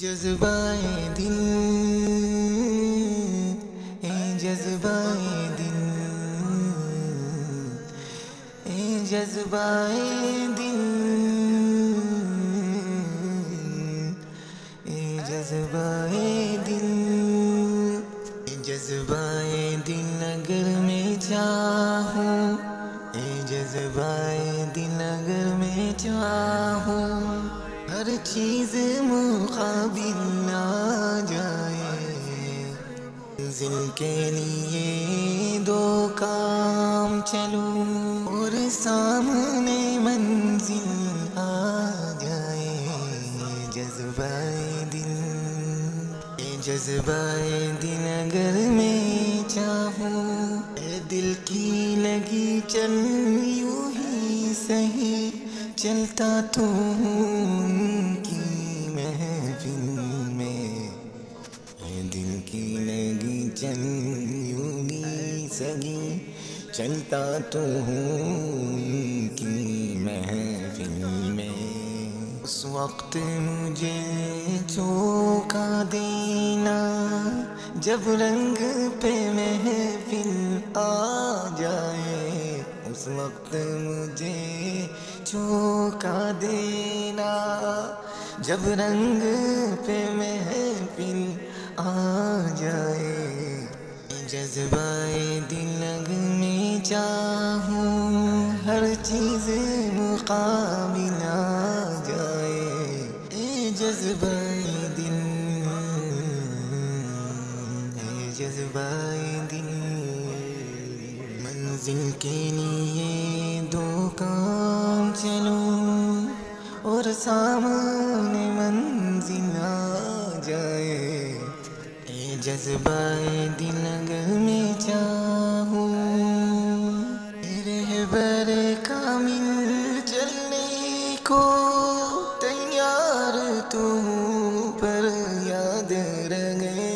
جذبۂ دل، اے جذبۂ دل، اے جذبۂ دل، اے جذبۂ دل، اے جذبۂ دل اگر میں چاہوں، اے جذبۂ دل اگر میں چاہوں، ہر چیز مقابل آ جائے، منزل کے لیے دو کام چلوں اور سامنے منزل آ جائے، جذبۂ دل، اے جذبۂ دل اگر میں چاہوں، اے دل کی لگی چل یوں ہی سہی، چلتا تو ہوں ان کی محفل میں، اے دل کی لگی چل یوں ہی سہی، چلتا تو ہوں ان کی محفل میں، اس وقت مجھے چونکا دینا جب رنگ پہ محفل آ جائے، اس وقت مجھے چونکا دینا جب رنگ پہ محفل آ جائے، جذبۂ دل اگر میں چاہوں، ہر چیز مقابل آ جائے، اے جذبۂ دل، اے جذبۂ دل، منزل کے لیے دو کام چلوں اور سامنے منزل آ جائے، اے جذبۂ دل اگر میں چاہوں، اے رہبر کامل چلنے کو تیار تو ہوں پر یاد رہے،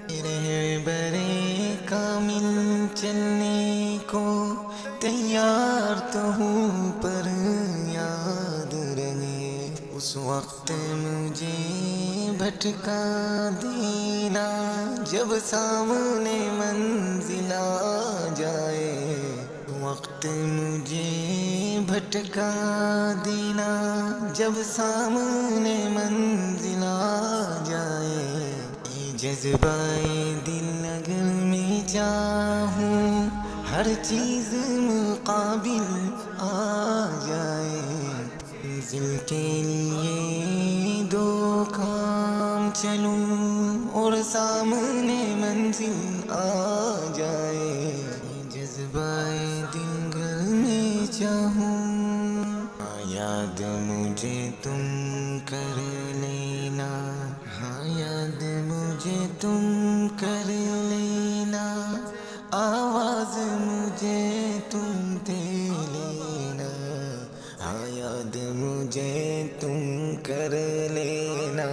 اے رہبر کامل چلنے کو تیار تو ہوں پر یاد رہے، اس وقت مجھے بھٹکا دینا جب سامنے منزل آ جائے، وقت مجھے بھٹکا دینا جب سامنے منزل آ جائے، اے جذبۂ دل اگر میں چاہوں، ہر چیز مقابل آ جائے، منزل کے لیے دو کام چلوں اور سامنے منزل آ جائے، جذبۂ دل گھر میں چاہوں، ہاں یاد مجھے تم کر لینا، ہاں یاد مجھے تم کر لینا، آواز مجھے تم دے لینا، ہاں یاد مجھے تم کر لینا،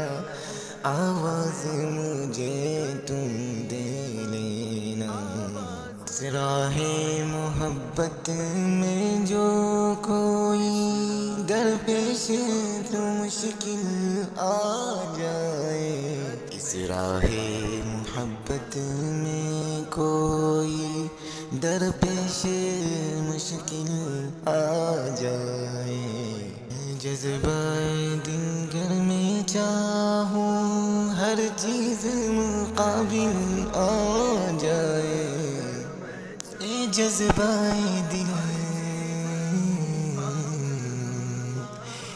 آواز مجھے تم دے لینا، اس راہ محبت میں جو کوئی درپیش تو مشکل آ جائے، اس راہ محبت میں کوئی درپیش مشکل آ جائے، جذبۂ دل گر میں چاہوں، ہر چیز مقابل آ جائے، اے جذبۂ دل،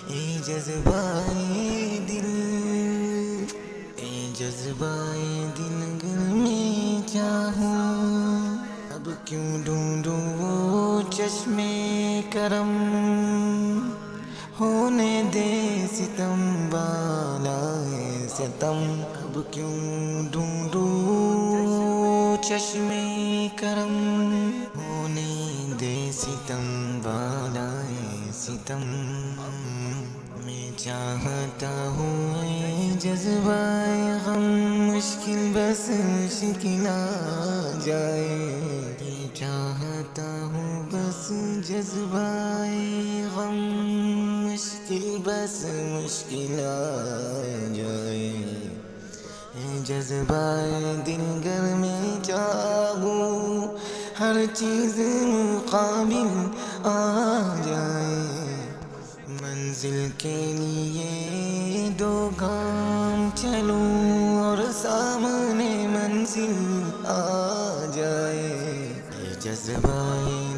اے جذبۂ دل، اے جذبۂ دل گر میں چاہوں، اب کیوں ڈھونڈوں وہ چشمے کرم، ہونے دے ستم بالائے ستم، اب کیوں ڈھونڈوں چشمے کرم، ہونے دے ستم بالائے ستم، میں چاہتا ہوں اے جذبۂ غم مشکل بس مشکل آ جائے، میں چاہتا ہوں بس جذبۂ غم مشکل بس مشکل آ جائے، جذبہ دل گر میں چاہوں ہر چیز مقابل آ جائے، منزل کے لیے دو گام چلوں اور سامنے منزل آ جائے، یہ جذبہ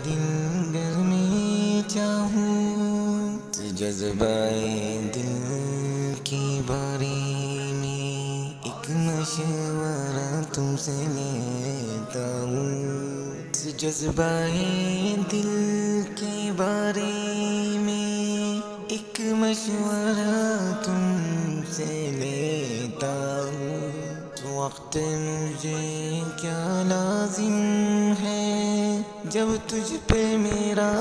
دل گر میں چاہوں، جذبہ دل کی باری میں ایک مشورہ تم سے لیتا ہوں، جذبہ دل کے بارے میں ایک مشورہ تم سے لیتا ہوں، وقت مجھے کیا لازم ہے جب تجھ پہ میرا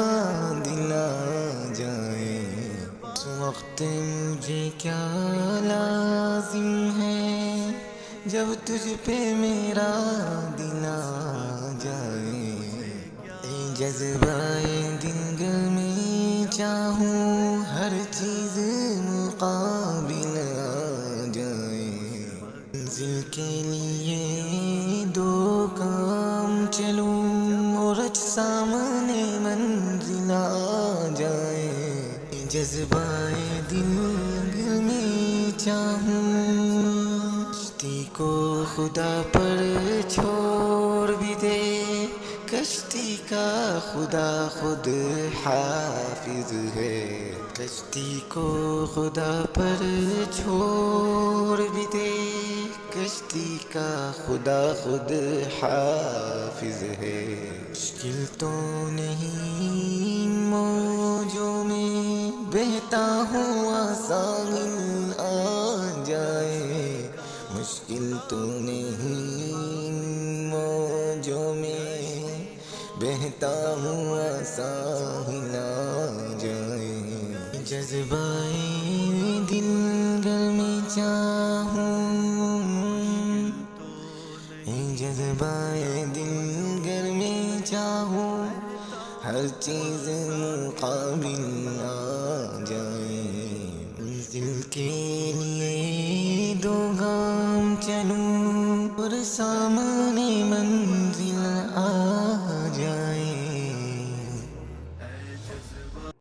دل آ جائے، وقت مجھے کیا لازم ہے جب تجھ پہ میرا دل آ جائے، اے جذبہ دل گر میں چاہوں ہر چیز مقابل آ جائے، منزل کے لیے دو کام چلوں اور سامنے منزل آ جائے، جذبہ دل گر میں چاہوں کشتی کو خدا پر چھوڑ بھی دے، کشتی کا خدا خود حافظ ہے، کشتی کو خدا پر چھوڑ بھی دے، کشتی کا خدا خود حافظ ہے، مشکل تو نہیں موجوں میں بہتا ہوا ساحل آ جائے، مشکل تو نہیں موجوں میں بہتا ہوا ساحل آ جائے، جذبہ دل گر میں چاہوں، جذبہ دل گر میں چاہوں ہر چیز مقابل آ جائے، منزل کے لیے دو گام چلوں